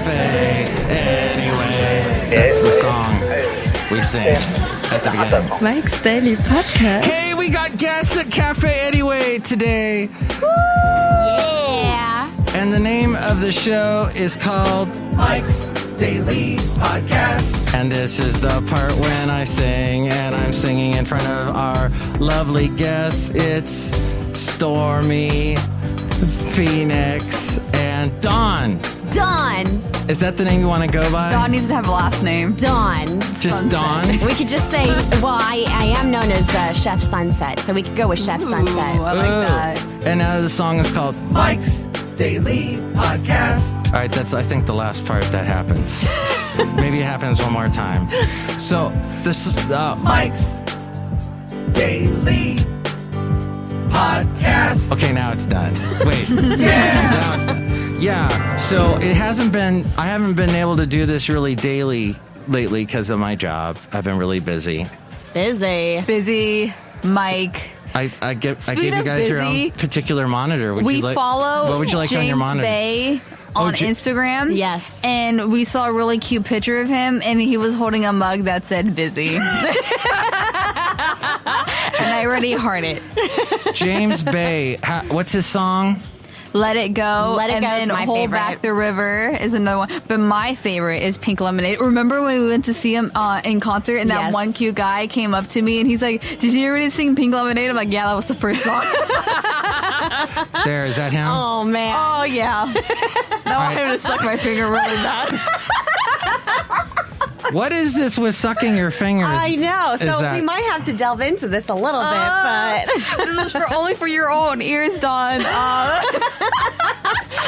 cafe anyway. That's the song we sing at the beginning. Mike's Daily Podcast. Hey, we got guests at Cafe Anyway today. Yeah. And the name of the show is called Mike's Daily Podcast. And this is the part when I sing, and I'm singing in front of our lovely guests. It's Stormy, Phoenix, and Dawn. Dawn. Is that the name you want to go by? Dawn needs to have a last name. Dawn. Just Dawn? We could just say, well, I am known as Chef Sunset, so we could go with Chef Sunset. I like that. And now the song is called Mike's Daily Podcast. All right, that's, I think, the last part that happens. Maybe it happens one more time. So, this is Mike's Daily Podcast. Okay, now it's done. Wait. Yeah. Now it's done. Yeah, so I haven't been able to do this really daily lately because of my job. I've been really busy. Busy, Mike. I gave you guys your own particular monitor. We follow what would you like James on your monitor? Bay on Instagram. Yes. And we saw a really cute picture of him, and he was holding a mug that said busy. And I already heart it. James Bay. What's his song? Let It Go. Let It and Go then is my Hold favorite. Back the River is another one. But my favorite is Pink Lemonade. Remember when we went to see him in concert and that Yes. one cute guy came up to me and he's like, did you already sing Pink Lemonade? I'm like, yeah, that was the first song. There, is that him? Oh, man. Oh, yeah. Now I'm going to suck my finger really bad. What is this with sucking your fingers? I know. Is So that- we might have to delve into this a little bit, but... This is only for your own ears, Dawn.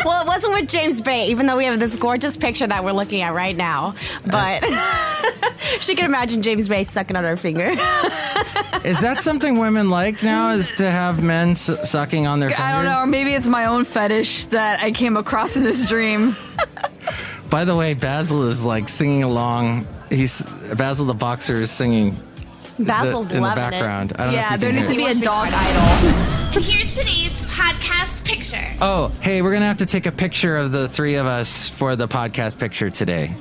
Well, it wasn't with James Bay, even though we have this gorgeous picture that we're looking at right now. But she can imagine James Bay sucking on her finger. Is that something women like now, is to have men sucking on their fingers? I don't know. Or maybe it's my own fetish that I came across in this dream. By the way, Basil is like singing along. Basil the boxer is singing Basil's in the loving background. it. I don't know Yeah, if there you needs can to hear be it. a dog idol. Here's today's podcast picture. Oh, hey, we're going to have to take a picture of the three of us for the podcast picture today.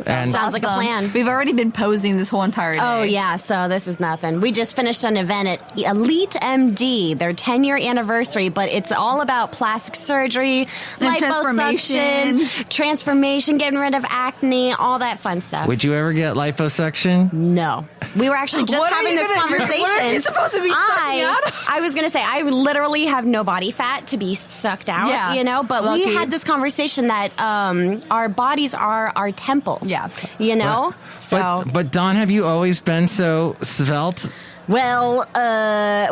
And Sounds like a plan. We've already been posing this whole entire day. Oh, yeah, so this is nothing. We just finished an event at Elite MD, their 10-year anniversary, but it's all about plastic surgery, And liposuction, transformation, getting rid of acne, all that fun stuff. would you ever get liposuction? No. We were actually just What are having you this gonna- conversation. what are you supposed to be sucking out? I was going to say, I literally have no body fat to be sucked out, Yeah. you know, but Lucky. we had this conversation that our bodies are our temples. Yeah. You know? So, But Dawn, have you always been so svelte? well,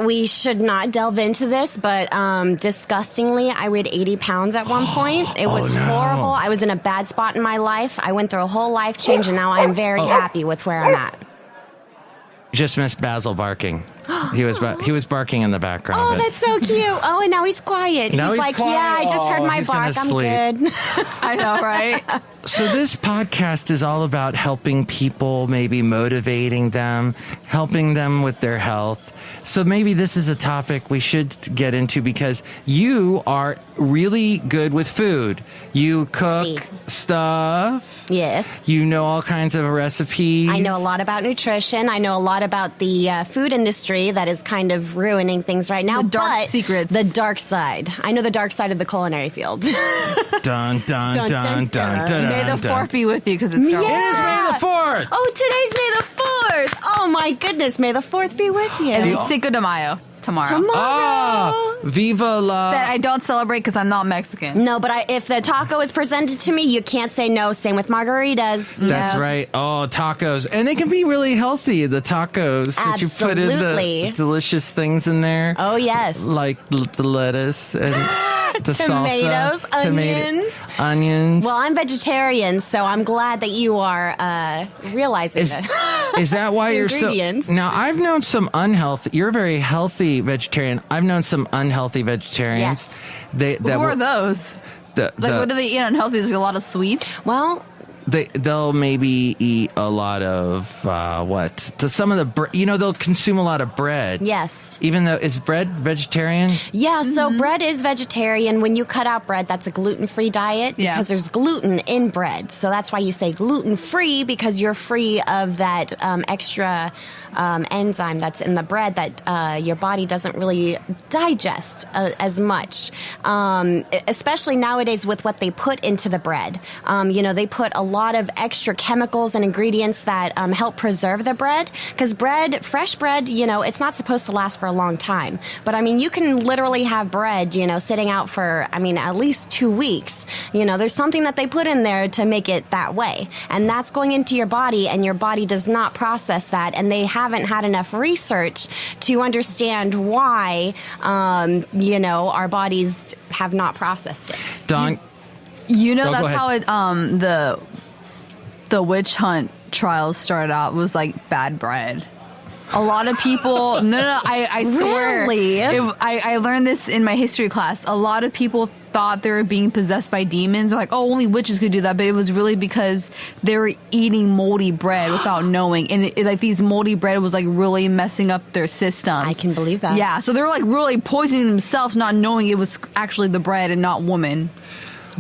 we should not delve into this, but disgustingly, I weighed 80 pounds at one point. It was no. horrible. I was in a bad spot in my life. I went through a whole life change, and now I'm very happy with where I'm at. You just missed Basil barking. He was barking in the background. Oh, but- that's so cute. Oh, and now he's quiet. Now he's like, quiet. yeah, I just heard Oh, my he's gonna bark. I'm sleep. good. I know, right? So this podcast is all about helping people, maybe motivating them, helping them with their health. So maybe this is a topic we should get into because you are really good with food. You cook Si. stuff. Yes. You know all kinds of recipes. I know a lot about nutrition. I know a lot about the food industry that is kind of ruining things right now. The dark but secrets. The dark side. I know the dark side of the culinary field. Dun, dun, dun, Dun, dun, dun, dun, May the dun. 4th be with you because it's Star Wars. It is May the 4th. Oh, today's May the 4th. Oh, my goodness. May the 4th be with you. And it's Cinco de Mayo tomorrow. Ah, viva la. That I don't celebrate because I'm not Mexican. No, but if the taco is presented to me, you can't say no. Same with margaritas. That's Yeah. right. Oh, tacos. And they can be really healthy, the tacos that you put in the Absolutely. delicious things in there. Oh, yes. Like the lettuce and the Tomatoes, salsa. onions. Onions. Well, I'm vegetarian, so I'm glad that you are realizing is, that. is that why you're so... Ingredients. Now, I've known some unhealthy... You're a very healthy vegetarian. I've known some unhealthy vegetarians. Yes. That Who are those? Like, what do they eat unhealthy? There's a lot of sweets. Well, they'll maybe eat a lot of some of the they'll consume a lot of bread. Yes. Even though is bread vegetarian? Yeah, so bread is vegetarian. When you cut out bread, that's a gluten-free diet because there's gluten in bread. So that's why you say gluten-free, because you're free of that extra enzyme that's in the bread that your body doesn't really digest as much, especially nowadays with what they put into the bread. They put a lot of extra chemicals and ingredients that help preserve the bread, because fresh bread, it's not supposed to last for a long time. But I mean, you can literally have bread, sitting out for, at least 2 weeks. There's something that they put in there to make it that way. And that's going into your body, and your body does not process that. And they haven't had enough research to understand why, our bodies have not processed it. Don? That's how it, the witch hunt trials started out, was like bad bread. A lot of people, I swear. Really? I learned this in my history class. A lot of people thought they were being possessed by demons. They're like, oh, only witches could do that. But it was really because they were eating moldy bread without knowing. And these moldy bread was like really messing up their systems. I can believe that. Yeah. So they were like really poisoning themselves, not knowing it was actually the bread and not woman.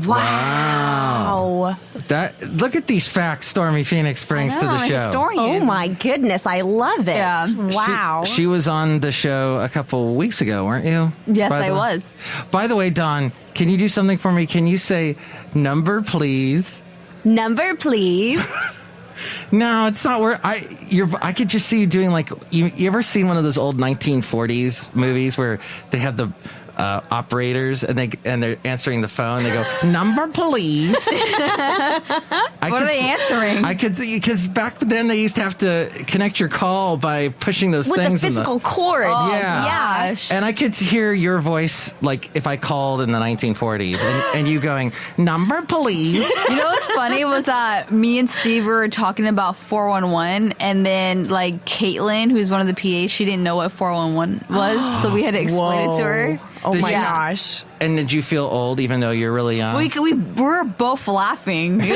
Wow. Look at these facts Stormy Phoenix brings to the I'm a show. historian. Oh my goodness, I love it. Yeah. Wow. She was on the show a couple weeks ago, weren't you? Yes, I was. By the way, Don, can you do something for me? Can you say number, please? Number, please. No, it's not where I could just see you doing like you ever seen one of those old 1940s movies where they have the operators and they're answering the phone. They go, number, please. What are they answering? I could see, because back then they used to have to connect your call by pushing those With things the physical cord. Oh, yeah. gosh. And I could hear your voice, like if I called in the 1940s, and you going, number, please. What's funny was that me and Steve were talking about 411, and then like Caitlin, who's one of the PAs, she didn't know what 411 was, so we had to explain it to her. Oh Did my you- gosh. And did you feel old even though you're really young? We were both laughing. Like,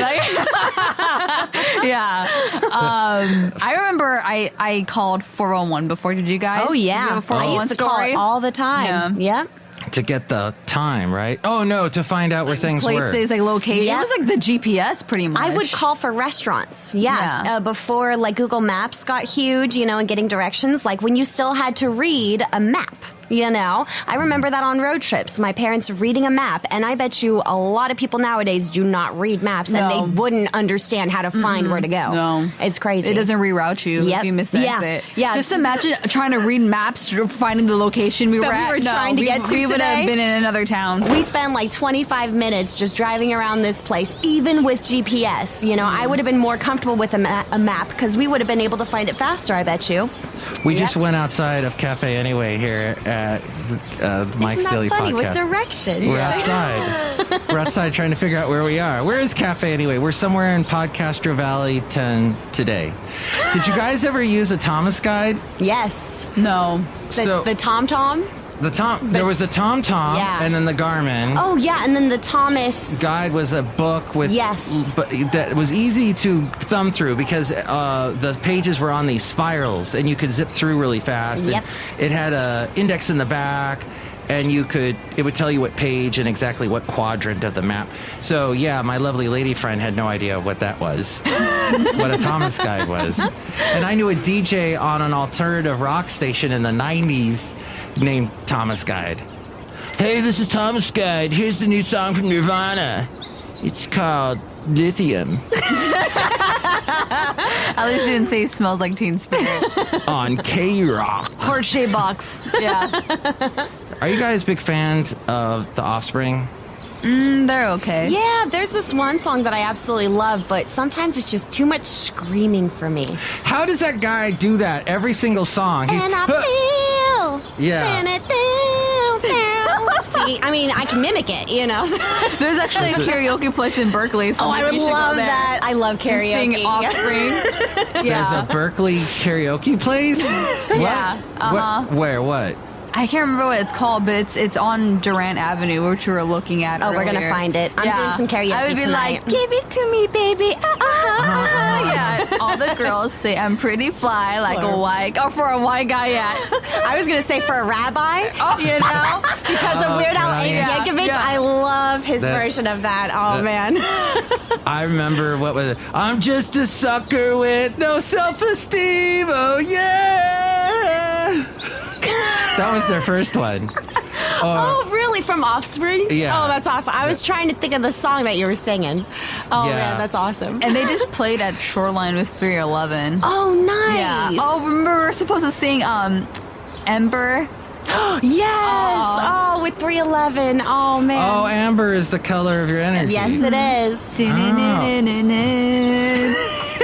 yeah. I remember I called 411 before. Did you guys? Oh, yeah. Do you have a 411 I used to call story? it all the time. Yeah. To get the time, right? Oh, no, to find out where things were. Places, like location. Yep. It was like the GPS pretty much. I would call for restaurants. Yeah. Yeah. Before like Google Maps got huge, and getting directions, like when you still had to read a map. I remember that on road trips, my parents reading a map, and I bet you a lot of people nowadays do not read maps, and they wouldn't understand how to find where to go. No. It's crazy. It doesn't reroute you if you miss the exit. Yeah. Just imagine trying to read maps, finding the location we were That at. we were trying to get to we would have today. been in another town. We spend like 25 minutes just driving around this place, even with GPS. I would have been more comfortable with a map because we would have been able to find it faster, I bet you. We just went outside of Cafe Anyway here at Mike's Daily Isn't that funny? Podcast. With directions. We're outside. We're outside trying to figure out where we are. Where is Cafe Anyway? We're somewhere in Podcastro Valley 10 today. Did you guys ever use a Thomas guide? Yes. No. The TomTom? There was the TomTom and then the Garmin. Oh, yeah, and then the Thomas Guide was a book with that was easy to thumb through because the pages were on these spirals and you could zip through really fast. Yep. And it had a index in the back and it would tell you what page and exactly what quadrant of the map. So yeah, my lovely lady friend had no idea what that was, what a Thomas Guide was. And I knew a DJ on an alternative rock station in the 90s named Thomas Guide. Hey, this is Thomas Guide. Here's the new song from Nirvana. It's called Lithium. At least you didn't say Smells Like Teen Spirit. On K-Rock. Heart-shaped box. Yeah. Are you guys big fans of The Offspring? They're okay. Yeah, there's this one song that I absolutely love, but sometimes it's just too much screaming for me. How does that guy do that every single song? And I feel. Yeah. See, I can mimic it, There's actually a karaoke place in Berkeley. So I would you should go love there. that. I love To karaoke. sing Offspring. There's a Berkeley karaoke place? Yeah. What? Where? What? I can't remember what it's called, but it's on Durant Avenue, which we were looking at. Oh, earlier. we're gonna find it. I'm doing some karaoke I would be tonight. like, give it to me, baby. Yeah, all the girls say I'm pretty fly, like a white, or for a white guy. Yeah, I was gonna say for a rabbi, you know, because of Weird Al Yankovic. Yeah. I love his version of that. Oh man. I remember what was it? I'm just a sucker with no self-esteem. Oh yeah. That was their first one. Oh, really? From Offspring? Yeah. Oh, that's awesome. I was trying to think of the song that you were singing. Oh, Yeah. man, that's awesome. and they just played at Shoreline with 311. Oh, nice. Yeah. Oh, remember we were supposed to sing Ember. Yes. Oh, with 311. Oh, man. Oh, amber is the color of your energy. Yes, it is.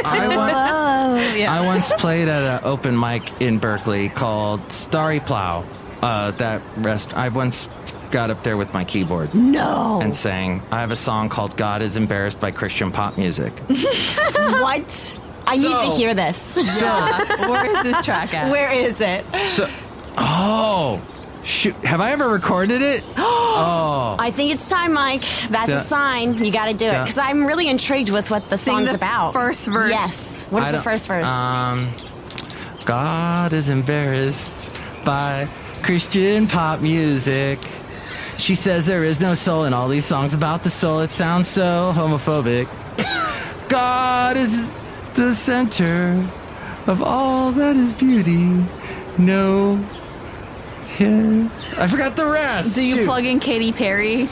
I once played at an open mic in Berkeley called Starry Plow. I once got up there with my keyboard. No. And sang. I have a song called God is Embarrassed by Christian Pop Music. What? I need to hear this. Yeah. Where is this track at? Where is it? Shoot. Have I ever recorded it? Oh. I think it's time, Mike. That's a sign. You got to do it. Because I'm really intrigued with what the song's the about. First verse. Yes. What is the first verse? God is embarrassed by Christian pop music. She says there is no soul in all these songs about the soul. It sounds so homophobic. God is the center of all that is beauty. No. Yeah. I forgot the rest. Do you Shoot. plug in Katy Perry?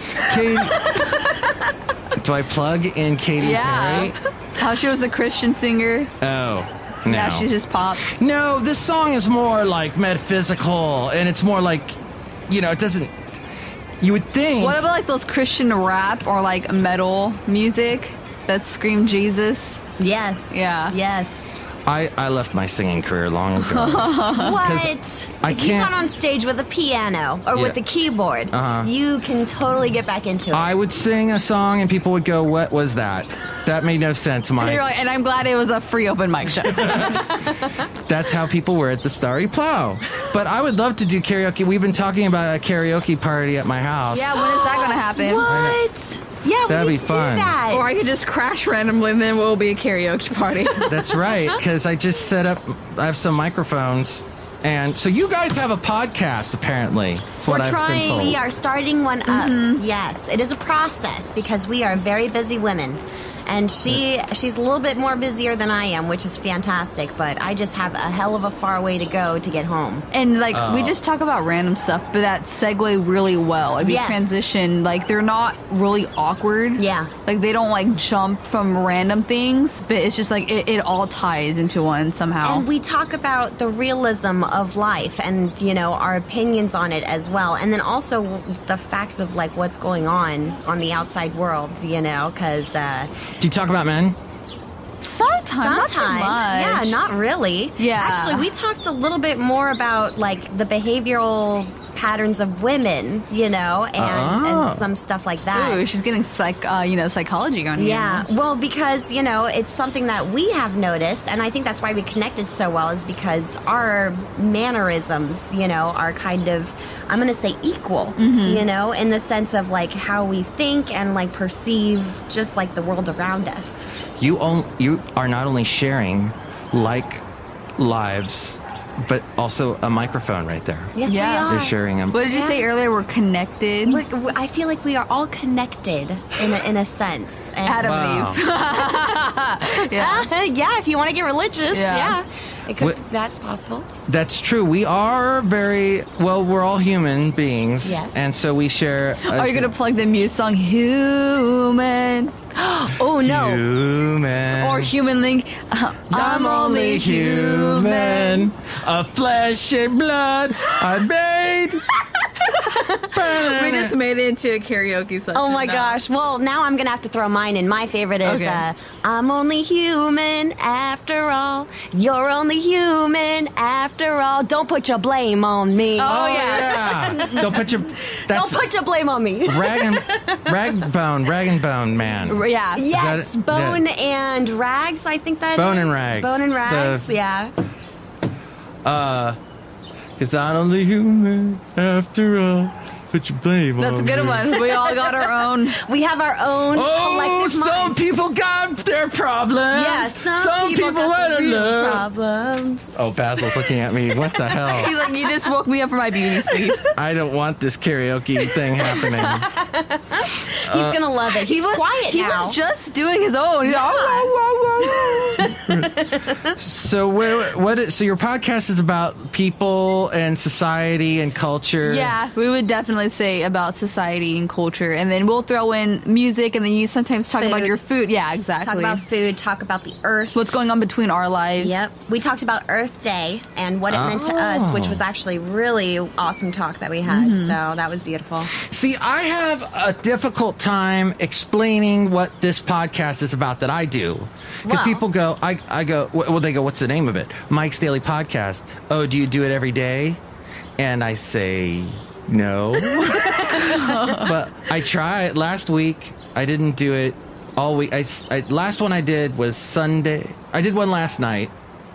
Do I plug in Katy Perry? How she was a Christian singer. Oh. No. Now she's just pop. No, this song is more like metaphysical, and it's more like, it doesn't. You would think. What about like those Christian rap or like metal music that scream Jesus? Yes. Yeah. Yes. I left my singing career long ago. What? I If you can't- got on stage with a piano or with the keyboard, you can totally get back into it. I would sing a song, and people would go, "What was that? That made no sense, And, Mike." you're like, and I'm glad it was a free open mic show. That's how people were at the Starry Plow. But I would love to do karaoke. We've been talking about a karaoke party at my house. Yeah, when is that going to happen? What? Yeah, That'd we be need to fun. do that. Or I could just crash randomly and then we'll be a karaoke party. That's right, because I just set up. I have some microphones, and so you guys have a podcast. Apparently, that's what We're I've trying. been told. We are starting one up. Yes, it is a process because we are very busy women. And she's a little bit more busier than I am, which is fantastic. But I just have a hell of a far way to go to get home. And like we just talk about random stuff, but that segue really well. Like we transition, like they're not really awkward. Yeah. Like they don't like jump from random things, but it's just like it all ties into one somehow. And we talk about the realism of life and, our opinions on it as well. And then also the facts of like what's going on the outside world, because... Do you talk about men? Sometimes, not too much. Yeah, not really. Yeah. Actually, we talked a little bit more about like the behavioral patterns of women, and some stuff like that. Ooh, she's getting psychology going here. Yeah, well, because, it's something that we have noticed, and I think that's why we connected so well, is because our mannerisms, are kind of, I'm going to say equal, in the sense of, like, how we think and, like, perceive just, like, the world around us. You are not only sharing lives, but also a microphone right there. Yes, Yeah. we are. You're sharing them. What did you say earlier? We're connected. I feel like we are all connected in a sense. And Adam Wow. Eve. yeah, if you want to get religious, Yeah. it could. That's possible. That's true. We are we're all human beings. Yes. And so we share. Are you gonna plug the Muse song "Human"? Oh no! Human. Or "Human Link"? I'm only human. Of flesh and blood I made. We just made it into a karaoke session. Oh my now. gosh! Well, now I'm gonna have to throw mine in. My favorite is Okay. "I'm only human after all. You're only human after all. Don't put your blame on me. Oh, yeah. Don't put your. Don't put your blame on me." rag and bone man. Yeah. Yes, it? Bone Yeah. and Rags. I think that Bone is. and Rags. Bone and Rags. Yeah. 'cause I'm only human after all. Put your blame That's a on good me. one. We all got our own. We have our own collective mind. Some people got their problems. Yeah, some people got the real problems. Oh, Basil's looking at me. What the hell? He's like, you just woke me up from my beauty sleep. I don't want this karaoke thing happening. He's gonna love it. He's quiet He now. was just doing his own. He's like, So so your podcast is about people and society and culture. yeah, we would definitely say about society and culture, and then we'll throw in music, and then you sometimes talk about Food. your food. Yeah, exactly. Talk about food, talk about the earth. what's going on between our lives. Yep. We talked about Earth Day and what it meant to us, which was actually really awesome talk that we had. So that was beautiful. See, I have a difficult time explaining what this podcast is about that I do. Because Well. people go, I go, well, they go, what's the name of it? Mike's Daily Podcast. Oh, do you do it every day? And I say, no. But I tried. Last week, I didn't do it all week. Last one I did was Sunday. I did one last night.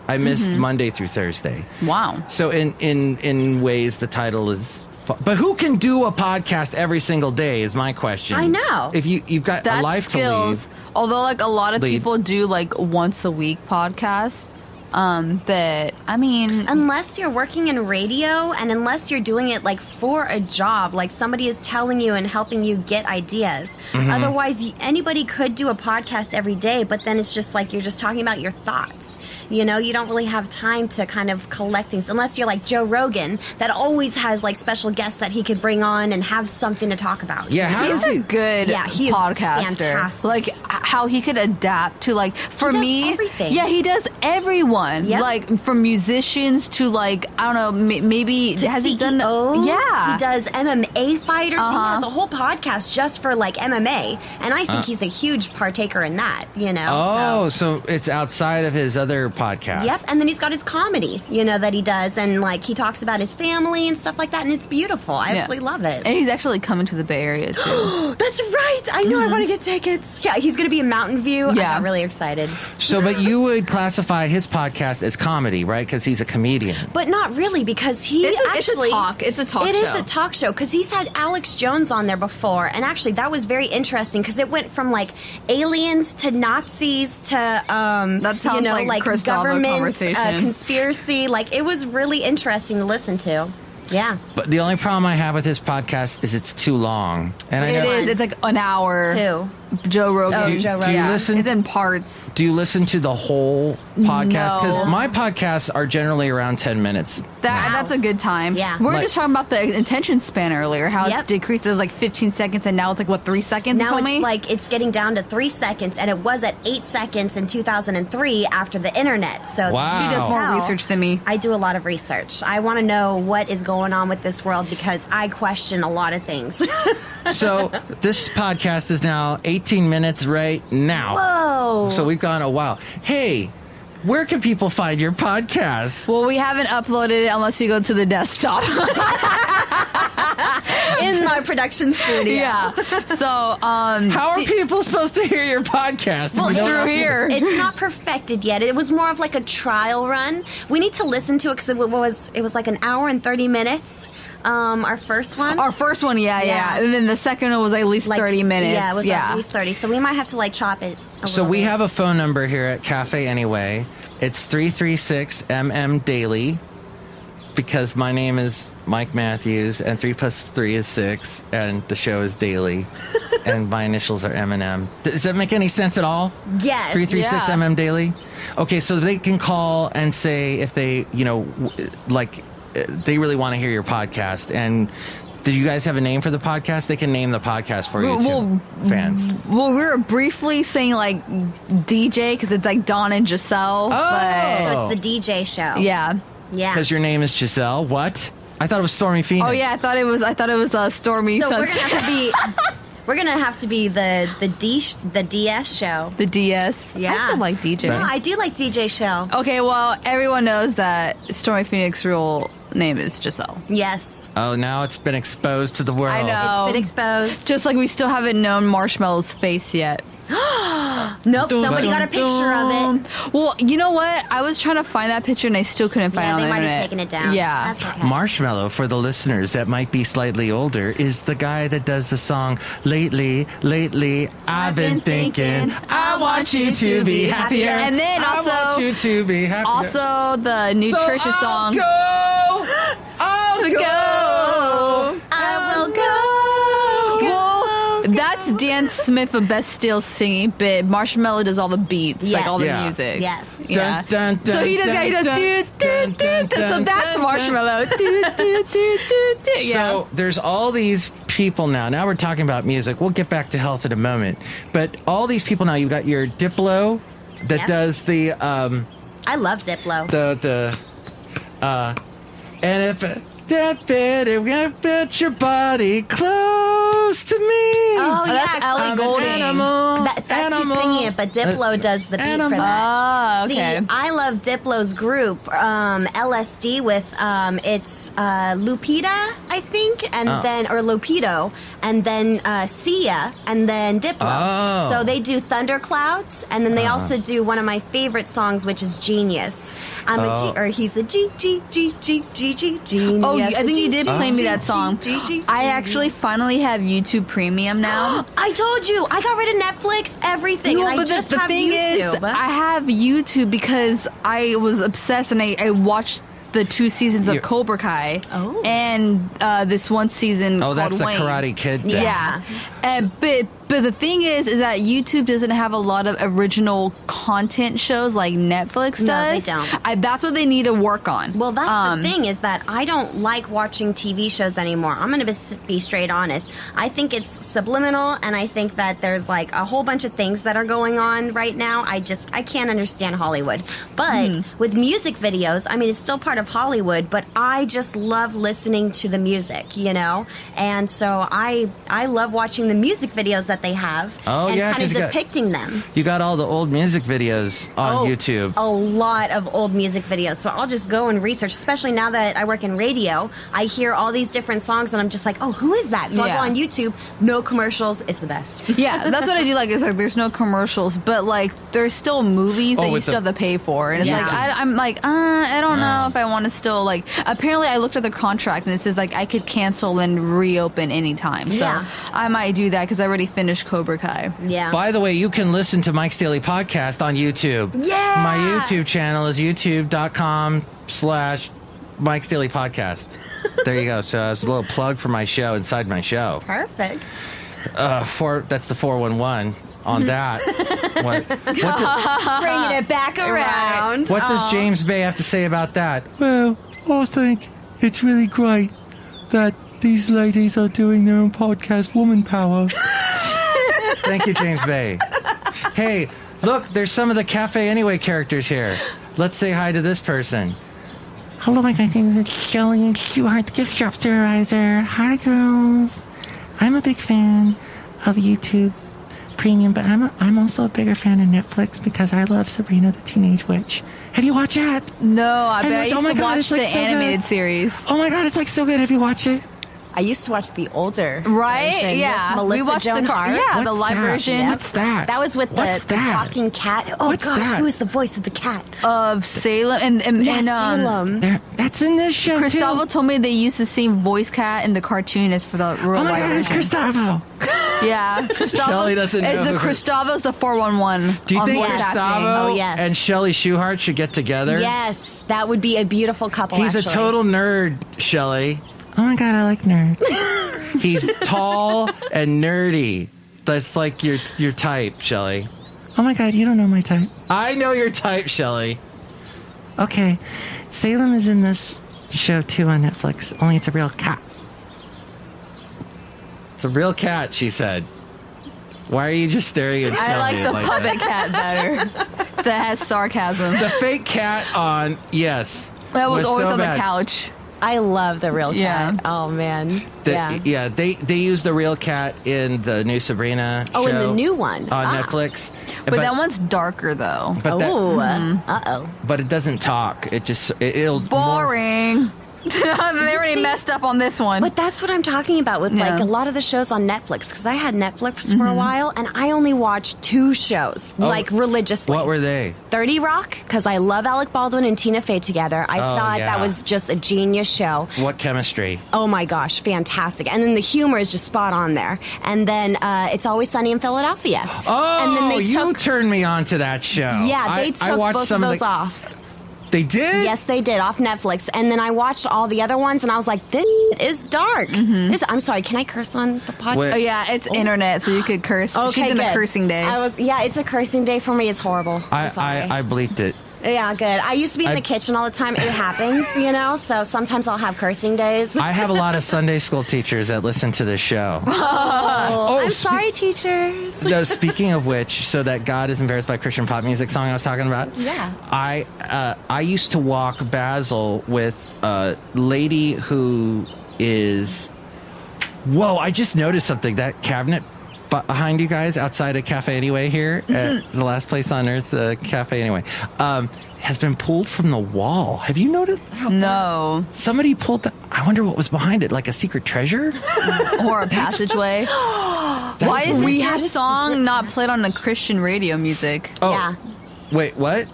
I missed Monday through Thursday. Wow. So in ways, the title is... But who can do a podcast every single day is my question. I know. If you've got That's a life skills. to lead. Although, like, a lot of Lead. people do, like, once a week podcasts. That, I mean... Unless you're working in radio and unless you're doing it like for a job, like somebody is telling you and helping you get ideas. Otherwise, anybody could do a podcast every day, but then it's just like you're just talking about your thoughts. You know, you don't really have time to kind of collect things unless you're like Joe Rogan that always has like special guests that he could bring on and have something to talk about. Yeah, how He's does a he... good Yeah, he is podcaster. fantastic. Like, how he could adapt to, like, for does me... everything. Yeah, he does everyone. Yep. Like, from musicians to, like, I don't know, maybe... To has CEOs, he done... Yeah. he does MMA fighters. He Uh-huh. has a whole podcast just for like MMA, and I think he's a huge partaker in that. You know. Oh, so it's outside of his other podcast. Yep, and then he's got his comedy, you know, that he does, and like he talks about his family and stuff like that, and it's beautiful. I Yeah. absolutely love it. And he's actually coming to the Bay Area, too. That's right. I know. I want to get tickets. Yeah, he's going to be in Mountain View. I Yeah. got really excited. So, but you would classify his podcast as comedy, right? Because he's a comedian. But not really, because he It's a actually... talk. It's a talk It is show. a talk show, because he's had Alex Jones on there before, and actually that was very interesting, because it went from, like, aliens to Nazis to, That sounds you know, like Christopher government conversation. conspiracy. Like, it was really interesting to listen to. Yeah. But the only problem I have with his podcast is it's too long. And I It know, is. It's like an hour. Who? Joe Rogan. Oh, Joe Rogan. Do you listen? It's in parts. Do you listen to the whole podcast? Because No. my podcasts are generally around 10 minutes. That's a good time. Yeah. We were Like- just talking about the attention span earlier, how it's Yep. decreased. It was like 15 seconds, and now it's like, what, 3 seconds? you Now told it's me? like it's getting down to 3 seconds, and it was at 8 seconds in 2003 after the internet. So Wow. She does more Wow. research than me. I do a lot of research. I want to know what is going on with this world because I question a lot of things. So this podcast is now 18 minutes right now. Whoa. So we've gone a while. Hey, where can people find your podcast? Well, we haven't uploaded it unless you go to the desktop. In our production studio. yeah. So, How are people supposed to hear your podcast? Well, We don't through know- here. It's not perfected yet. It was more of like a trial run. We need to listen to it because it was like an hour and 30 minutes. Our first one. Our first one, yeah. Yeah. And then the second one was at least like 30 minutes. Yeah, it was at least 30. So we might have to like chop it a So little we bit. have a phone number here at Cafe Anyway. It's 336-MM Daily because my name is Mike Matthews and 3 + 3 is 6 and the show is Daily and my initials are M&M. Does that make any sense at all? Yes. 336-MM Daily? Okay, so they can call and say if they, they really want to hear your podcast. And do you guys have a name for the podcast? They can name the podcast for you, too, fans. Well, we were briefly saying like DJ because it's like Dawn and Giselle. So it's the DJ show. But yeah. Yeah. Because your name is Giselle. What? I thought it was Stormy Phoenix. Oh yeah, I thought it was Stormy So we're Sunset. gonna have to be. We're gonna have to be the DS show. The DS. Yeah. I still like DJ. No, I do like DJ show. Okay, well, everyone knows that Stormy Phoenix's real name is Giselle. Yes, Oh, now it's been exposed to the world. I know. it's been exposed. Just like we still haven't known Marshmallow's face yet. Nope, somebody got a picture of it. Well, you know what? I was trying to find that picture and I still couldn't find it on the internet. They might have taken it down. Yeah. That's okay. Marshmallow, for the listeners that might be slightly older, is the guy that does the song, Lately, I've been thinking, I want you to be happier. And then also, I want you to be happier. Also, the new Church's song. I'll go. I will go. That's Dan Smith of Best Still singing, but Marshmallow does all the beats, like all the Yeah. music. Yes. Yeah. Dun, dun, So he does, dun, he does, dun, do, dun, do, dun, do. So dun, that's dun, Marshmallow. Do, do, do, do, do. Yeah. So there's all these people now. Now we're talking about music. We'll get back to health in a moment. But all these people now, you've got your Diplo that does the I love Diplo. and if that better get your body close to me. Oh, yeah. That's Ellie I'm an Goulding. animal. That's who's singing it, but Diplo does the beat animal. for that. Oh, okay. See, I love Diplo's group, LSD, with it's Lupita, I think, and then or Lupito, and then Sia, and then Diplo. Oh. So they do Thunderclouds, and then they also do one of my favorite songs, which is Genius. He's a genius. Oh, I think you did play me G, that G, song. G, G, G, I G. actually finally have YouTube Premium now. I told you, I got rid of Netflix, everything, and I but just the have thing YouTube. is, I have YouTube because I was obsessed and I watched the 2 seasons of Cobra Kai and this one season called that's the Wayne. Karate Kid thing. Yeah. But the thing is that YouTube doesn't have a lot of original content shows like Netflix does. No, they don't. That's what they need to work on. Well, that's the thing, is that I don't like watching TV shows anymore. I'm going to be straight honest. I think it's subliminal, and I think that there's like a whole bunch of things that are going on right now. I can't understand Hollywood. But with music videos, I mean, it's still part of Hollywood, but I just love listening to the music, you know? And so I love watching the music videos that they have and kind of depicting them. You got all the old music videos on YouTube. A lot of old music videos. So I'll just go and research, especially now that I work in radio. I hear all these different songs and I'm just like, oh, who is that? So I'll go on YouTube, no commercials. It's the best. Yeah, that's what I do. Like, it's like there's no commercials, but like there's still movies that you still have to pay for, and it's like I'm like, I don't know if I want to still like. Apparently, I looked at the contract and it says like I could cancel and reopen anytime. So I might do that because I already finished Cobra Kai. Yeah. By the way, you can listen to Mike's Daily Podcast on YouTube. Yeah. My YouTube channel is youtube.com/Mike's Daily Podcast. There you go. So it's a little plug for my show inside my show. Perfect. That's the 411 on that. Bringing it back around. What does James Bay have to say about that? Well, I think it's really great that these ladies are doing their own podcast, Woman Power. Thank you, James Bay. Hey, look, there's some of the Cafe Anyway characters here. Let's say hi to this person. Hello, my name is Chely Shoehart, the gift shop supervisor. Hi, girls. I'm a big fan of YouTube Premium, but I'm also a bigger fan of Netflix because I love Sabrina the Teenage Witch. Have you watched that? No, I used to watch it's the like so animated good. series. Oh my god, it's like so good. Have you watched it? I used to watch the older Right? version Yeah. with Melissa We watched Joan Hart. the live version. Yep. What's that? That was with the talking cat. Oh What's gosh, that? who is the voice of the cat? Of Salem and Salem. That's in this show Gustavo too. told me they used the same voice cat in the cartoon as for the real Oh my life god, it's version. Gustavo. Yeah, Shelley doesn't know It's the who- Gustavo's the 411. Do you on think voice acting. Gustavo Oh, yes. and Chely Shoehart should get together? Yes, that would be a beautiful couple. He's actually. a total nerd, Chely. Oh my god, I like nerds. He's tall and nerdy. That's like your type, Chely. Oh my god, you don't know my type. I know your type, Chely. Okay, Salem is in this show too on Netflix, only it's a real cat. It's a real cat, she said. Why are you just staring at Chely? I like the that? puppet cat better. That has sarcasm. The fake cat on, yes. That was always so on bad. the couch. I love the real Yeah. cat. Oh man. Yeah, they use the real cat in the new Sabrina show. Oh, in the new one. On Netflix. But that one's darker though. But Oh. Uh-oh. but it doesn't talk. It'll Boring. They already messed up on this one. But that's what I'm talking about with like a lot of the shows on Netflix, because I had Netflix for a while and I only watched 2 shows like religiously. What were they? 30 Rock, because I love Alec Baldwin and Tina Fey together. I thought that was just a genius show. What chemistry? Oh my gosh, fantastic. And then the humor is just spot on there. And then It's Always Sunny in Philadelphia. Oh, and then you turned me on to that show. Yeah, they took both of those off. They did? Yes, they did, off Netflix. And then I watched all the other ones, and I was like, this is dark. I'm sorry, can I curse on the podcast? Oh, yeah, it's internet, so you could curse. Okay, She's in a cursing day. It's a cursing day for me. It's horrible. I bleeped it. Yeah, good. I used to be in the kitchen all the time. It happens, so sometimes I'll have cursing days. I have a lot of Sunday school teachers that listen to this show. I'm sorry, teachers. No, speaking of which, so that God is embarrassed by Christian pop music song I was talking about? Yeah. I used to walk Basil with a lady who is... Whoa, I just noticed something. That cabinet behind you guys outside of Cafe Anyway here at the last place on earth, Cafe Anyway, has been pulled from the wall. Have you noticed? No. Somebody pulled I wonder what was behind it, like a secret treasure? Or a passageway. Why is your song not played on the Christian radio music? Oh, yeah. Wait, what?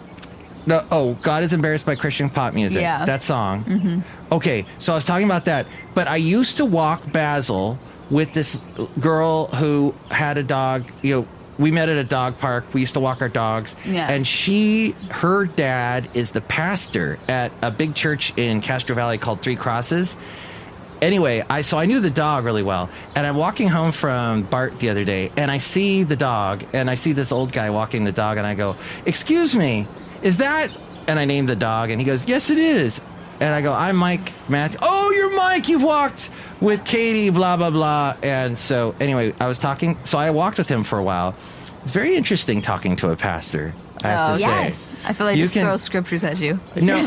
No, God is embarrassed by Christian pop music. Yeah. That song. Okay, so I was talking about that. But I used to walk Basil with this girl who had a dog. We met at a dog park. We used to walk our dogs. Yeah. And her dad is the pastor at a big church in Castro Valley called Three Crosses. Anyway, so I knew the dog really well. And I'm walking home from Bart the other day, and I see the dog, and I see this old guy walking the dog, and I go, "Excuse me, is that..." And I named the dog, and he goes, "Yes, it is." And I go, "I'm Mike Matthew." "Oh, you're Mike. You've walked with Katie, blah, blah, blah." And so, anyway, I walked with him for a while. It's very interesting talking to a pastor, I have to say. Yes. I feel like just throw scriptures at you. No,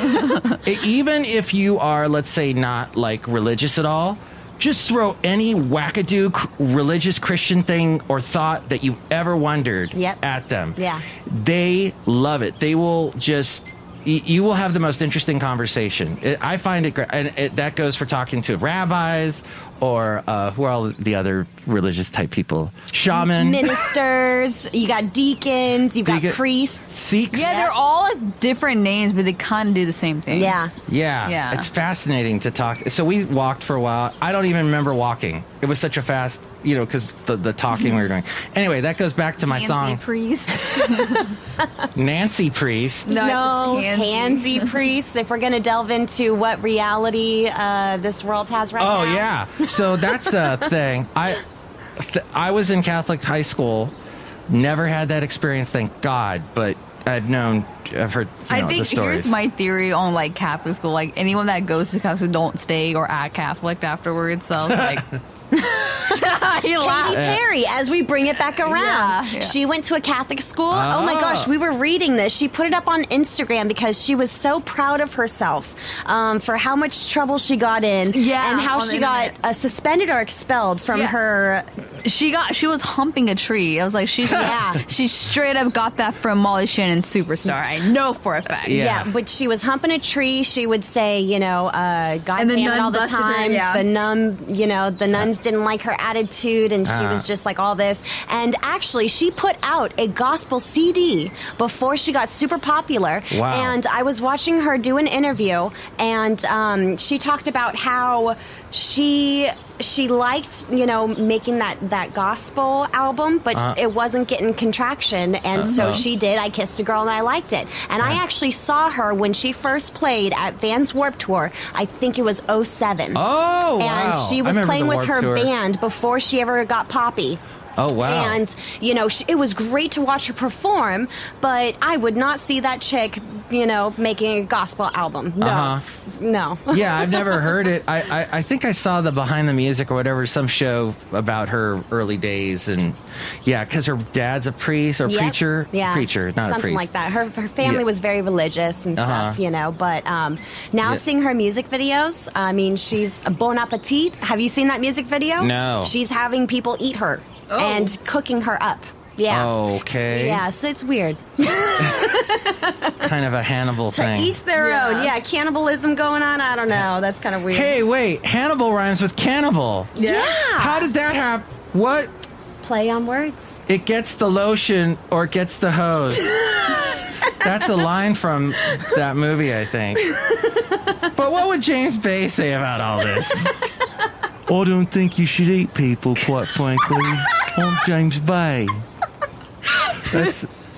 even if you are, let's say, not like religious at all, just throw any wackadoo religious Christian thing or thought that you've ever wondered at them. Yeah. They love it. They will just... You will have the most interesting conversation. I find it great. And that goes for talking to rabbis or who are all the other religious type people? Shaman. Ministers. You got deacons. You've got priests. Sikhs. Yeah, they're all different names, but they kind of do the same thing. Yeah. Yeah. It's fascinating to talk. So we walked for a while. I don't even remember walking. It was such a fast... because the talking we were doing. Anyway, that goes back to my song. Priest. Nancy Priest. No, Hansy Priest. If we're going to delve into what reality this world has right now. Oh, yeah. So that's a thing. I was in Catholic high school. Never had that experience, thank God. But I've heard I think the stories. Here's my theory on like Catholic school. Like anyone that goes to Catholic school don't stay or act Catholic afterwards. So like... Katy Perry, as we bring it back around. Yeah. She went to a Catholic school. Oh my gosh, we were reading this. She put it up on Instagram because she was so proud of herself for how much trouble she got in and how she got suspended or expelled from her. She was humping a tree. I was like, she straight up got that from Molly Shannon's Superstar. I know for a fact. Yeah, but she was humping a tree. She would say, God and damn it all the time. Her, the nuns didn't like her attitude, and she was just like all this. And actually, she put out a gospel CD before she got super popular. Wow. And I was watching her do an interview, and she talked about how she liked, making that gospel album, but it wasn't getting contraction, and so she did I Kissed a Girl and I Liked It. And I actually saw her when she first played at Vans Warped Tour. I think it was 2007. Oh, wow. And she was playing with her band before she ever got poppy. Oh, wow. And, it was great to watch her perform, but I would not see that chick, making a gospel album. No. No. Yeah, I've never heard it. I think I saw the Behind the Music or whatever, some show about her early days. And, because her dad's a priest or preacher. Yeah. Preacher, not a priest. Something like that. Her family was very religious and stuff, but now seeing her music videos, I mean, she's Bon Appetit. Have you seen that music video? No. She's having people eat her. And cooking her up. Yeah. Okay. Yeah, so it's weird. Kind of a Hannibal thing. To each their own. Yeah, cannibalism going on. I don't know. That's kind of weird. Hey, wait. Hannibal rhymes with cannibal. Yeah. How did that happen? What? Play on words. It gets the lotion or it gets the hose. That's a line from that movie, I think. But what would James Bay say about all this? I don't think you should eat people, quite frankly. I'm James Bay.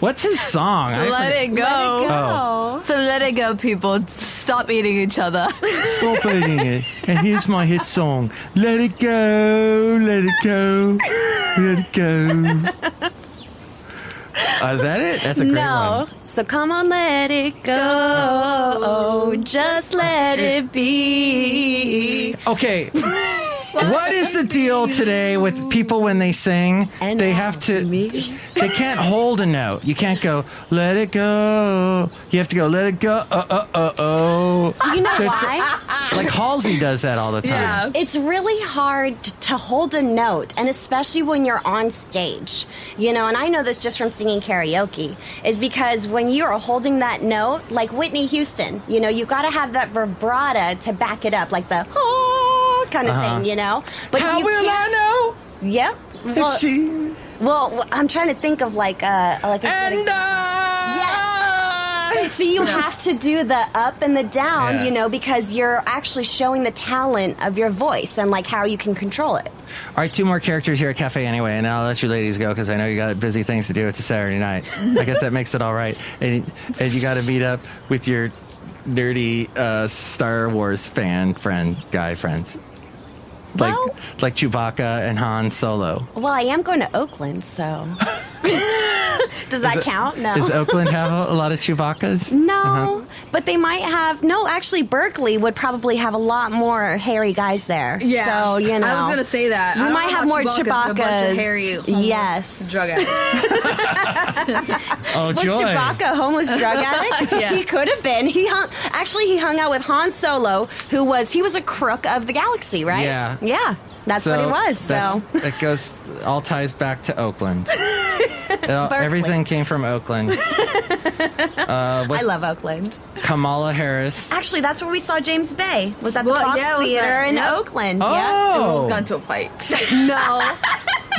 What's his song? Let it go. Oh. So let it go, people. Stop eating each other. Stop eating it. And here's my hit song. Let it go, let it go, let it go. Is that it? That's a great one. So come on, let it go. Just let it be. Okay. What is the deal today with people when they sing? And they have to. They can't hold a note. You can't go, let it go. You have to go, let it go. Do you know why? Like Halsey does that all the time. Yeah. It's really hard to hold a note, and especially when you're on stage. You know, and I know this just from singing karaoke, is because when you are holding that note, like Whitney Houston, you know, you got to have that vibrato to back it up, like the kind of thing, you know. But How you will can't- I know Yep. Well, if she... well, I'm trying to think of like a And So you have to do the up and the down, Yeah. you know, because you're actually showing the talent of your voice and like how you can control it. All right, 2 more characters here at Cafe anyway, and I'll let you ladies go because I know you got busy things to do. It's a Saturday night. I guess that makes it all right. And you got to meet up with your nerdy Star Wars guy friends. Like Chewbacca and Han Solo. Well, I am going to Oakland, so. Does that count? No. Does Oakland have a lot of Chewbaccas? No, but they might have. No, actually, Berkeley would probably have a lot more hairy guys there. Yeah. So, you know. I was going to say that. You I don't might know have about more Chewbacca's, a bunch Chewbaccas. of hairy, homeless Yes. drug addicts. Oh, Was joy. Chewbacca a homeless drug addict? Yeah. He could have been. He hung out with Han Solo, he was a crook of the galaxy, right? Yeah. Yeah. That's what he was. So It all ties back to Oakland. Everything came from Oakland. I love Oakland. Kamala Harris. Actually, that's where we saw James Bay. Was at the Well, Fox yeah, it was Theater there. in Yep. Oakland. Oh. Yeah. We almost got into a fight. No.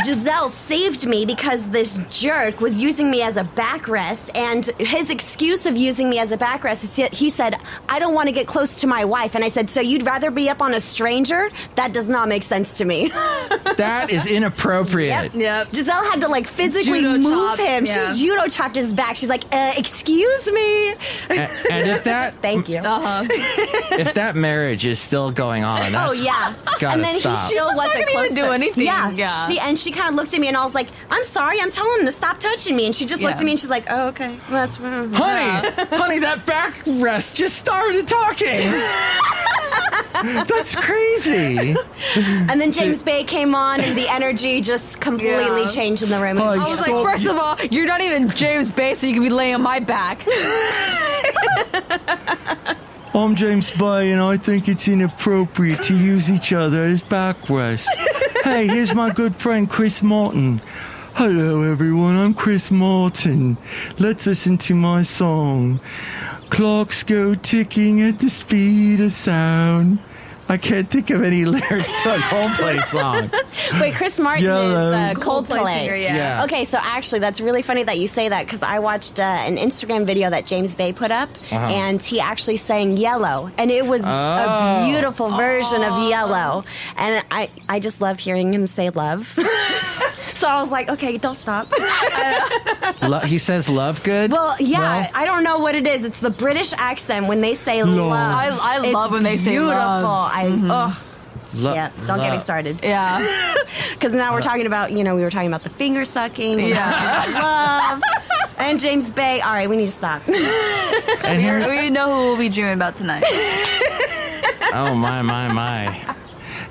Giselle saved me because this jerk was using me as a backrest, and his excuse of using me as a backrest is he said, I don't want to get close to my wife. And I said, so you'd rather be up on a stranger? That does not make sense to me. That is inappropriate. Yep. Giselle had to like physically Judo move chop, him. yeah. She judo chopped his back. She's like, excuse me. And if that Thank you. if that marriage is still going on, that's yeah. gotta And then stop. he still was not wasn't gonna close even to do her. anything. Yeah. Yeah. She kind of looked at me and I was like, I'm sorry, I'm telling him to stop touching me. And she just looked Yeah. at me and she's like, oh, okay. Well, that's Honey, that backrest just started talking. That's crazy. And then James Bay came on and the energy just completely Yeah. changed in the room. Hi. I was like, first of all, you're not even James Bay, so you can be laying on my back. I'm James Bay, and I think it's inappropriate to use each other as backrests. Hey, here's my good friend Chris Martin. Hello, everyone. I'm Chris Martin. Let's listen to my song. Clocks go ticking at the speed of sound. I can't think of any lyrics to a Coldplay song. Wait, Chris Martin Yellow. is Coldplay Coldplay. singer, yeah. Okay, so actually, that's really funny that you say that because I watched an Instagram video that James Bay put up, and he actually sang Yellow, and it was a beautiful version of Yellow, and I just love hearing him say love. So I was like, okay, don't stop. He says love good? Well, yeah, Well, I don't know what it is. It's the British accent when they say love. I It's love when they say beautiful. love. Yeah, don't get me love. started. Yeah. Because now we're talking about, we were talking about the finger sucking, and Yeah. love, and James Bay. All right, we need to stop. And here, We know who we'll be dreaming about tonight. oh, my.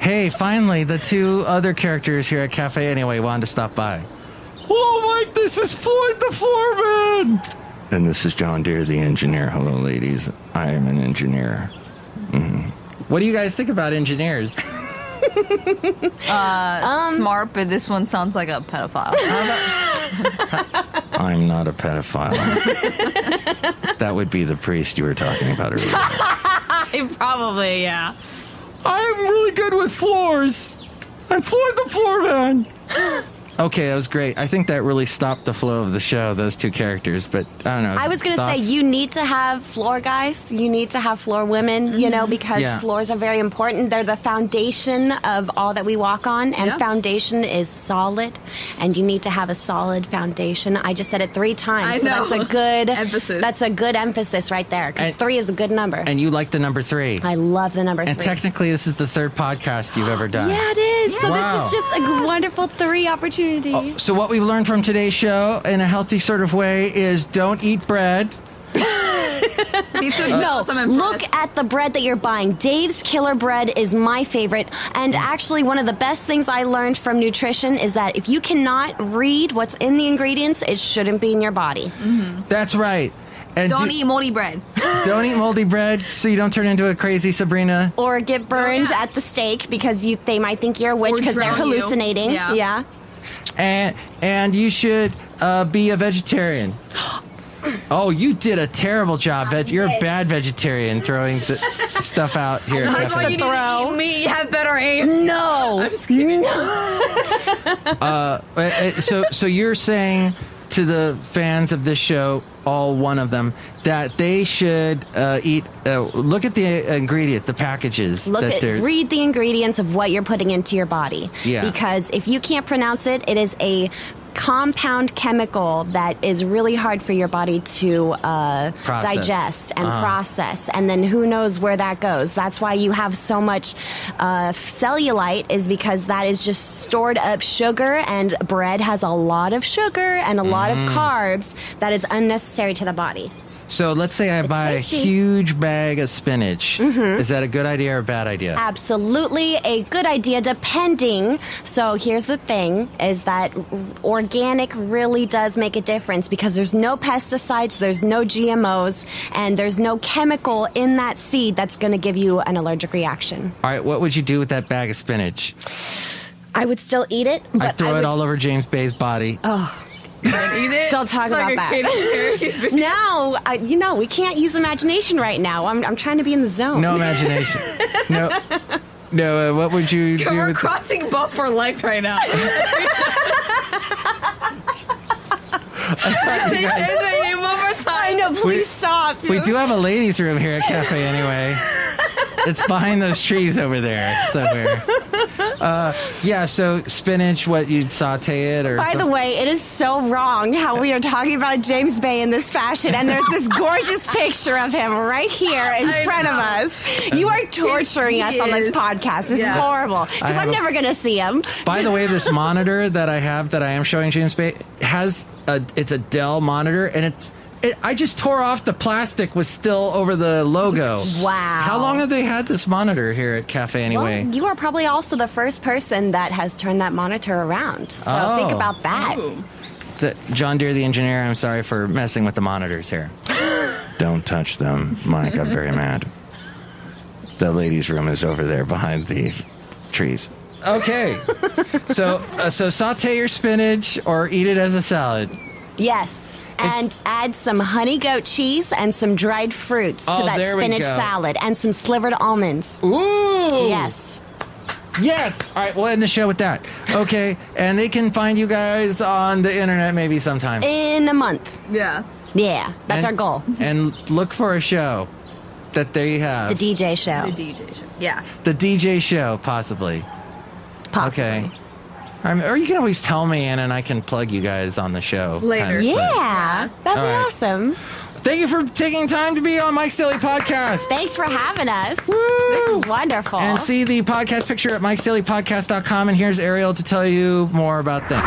Hey, finally, the 2 other characters here at Cafe Anyway wanted to stop by. Hello, Mike. This is Floyd the Floorman. And this is John Deere, the engineer. Hello, ladies. I am an engineer. What do you guys think about engineers? Smart, but this one sounds like a pedophile. I'm not a pedophile. That would be the priest you were talking about earlier. Probably, yeah. I'm really good with floors. I'm Floyd the Floorman. Okay, that was great. I think that really stopped the flow of the show, those two characters, but I don't know. I was going to say, you need to have floor guys. You need to have floor women, you know, because floors are very important. They're the foundation of all that we walk on, and foundation is solid, and you need to have a solid foundation. I just said it 3 times, so that's a good emphasis. That's a good emphasis right there, because 3 is a good number. And you like the number 3. I love the number 3. And technically, this is the 3rd podcast you've ever done. Yeah, it is. Yeah. So Wow. this is just a wonderful 3 opportunity. Oh, so what we've learned from today's show in a healthy sort of way is don't eat bread. No, look at the bread that you're buying. Dave's Killer Bread is my favorite. And actually, one of the best things I learned from nutrition is that if you cannot read what's in the ingredients, it shouldn't be in your body. Mm-hmm. That's right. And Don't eat moldy bread. Don't eat moldy bread so you don't turn into a crazy Sabrina. Or get burned at the stake because they might think you're a witch because they're hallucinating. Yeah. And you should be a vegetarian. Oh, you did a terrible job. You're a bad vegetarian throwing stuff out here. That's why you need to eat meat. You have better aim. No. I'm just kidding. So you're saying to the fans of this show, all one of them, that they should eat. Look at the ingredient, the packages. Read the ingredients of what you're putting into your body. Yeah. Because if you can't pronounce it, it is a compound chemical that is really hard for your body to digest and process, and then who knows where that goes. That's why you have so much cellulite, is because that is just stored up sugar, and bread has a lot of sugar and a lot of carbs that is unnecessary to the body. So let's say I buy tasty. a huge bag of spinach. Is that a good idea or a bad idea? Absolutely a good idea, depending. So here's the thing, is that organic really does make a difference because there's no pesticides, there's no GMOs, and there's no chemical in that seed that's going to give you an allergic reaction. All right, what would you do with that bag of spinach? I would still eat it, but I'd throw it all over James Bay's body. Oh. Eat it. Don't talk about that. No, we can't use imagination right now. I'm trying to be in the zone. No imagination. No. What would you do? We're crossing both our legs right now. Say my name one more time. I know, please stop. We do have a ladies' room here at Cafe anyway. It's behind those trees over there somewhere. So spinach, what, you'd saute it? Or By the way, it is so wrong how we are talking about James Bay in this fashion, and there's this gorgeous picture of him right here in front of us. You are torturing us on this podcast. This is horrible, because I'm never going to see him. By the way, this monitor that I am showing James Bay, it's a Dell monitor, and I just tore off the plastic, was still over the logo. Wow. How long have they had this monitor here at Cafe anyway? Well, you are probably also the first person that has turned that monitor around. So think about that. John Deere, the engineer, I'm sorry for messing with the monitors here. Don't touch them, Mike. I'm very mad. The ladies' room is over there behind the trees. Okay. So saute your spinach or eat it as a salad. Yes. And add some honey goat cheese and some dried fruits to that spinach salad, and some slivered almonds. Ooh! Yes. Yes! All right, we'll end the show with that. Okay, and they can find you guys on the internet maybe sometime. In a month. Yeah. Yeah, that's our goal. And look for a show that there you have. The DJ show. The DJ show. Yeah. The DJ show, possibly. Okay. Or you can always tell me, and I can plug you guys on the show. Later. Yeah. That'd be awesome. Thank you for taking time to be on Mike's Daily Podcast. Thanks for having us. Woo! This is wonderful. And see the podcast picture at MikesDailyPodcast.com, and here's Ariel to tell you more about them.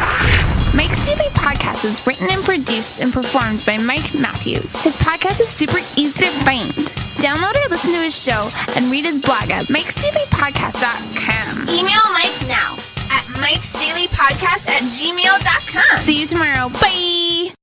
Mike's Daily Podcast is written and produced and performed by Mike Matthews. His podcast is super easy to find. Download or listen to his show and read his blog at MikesDailyPodcast.com. Email Mike now at MikesDailyPodcast@gmail.com. See you tomorrow. Bye!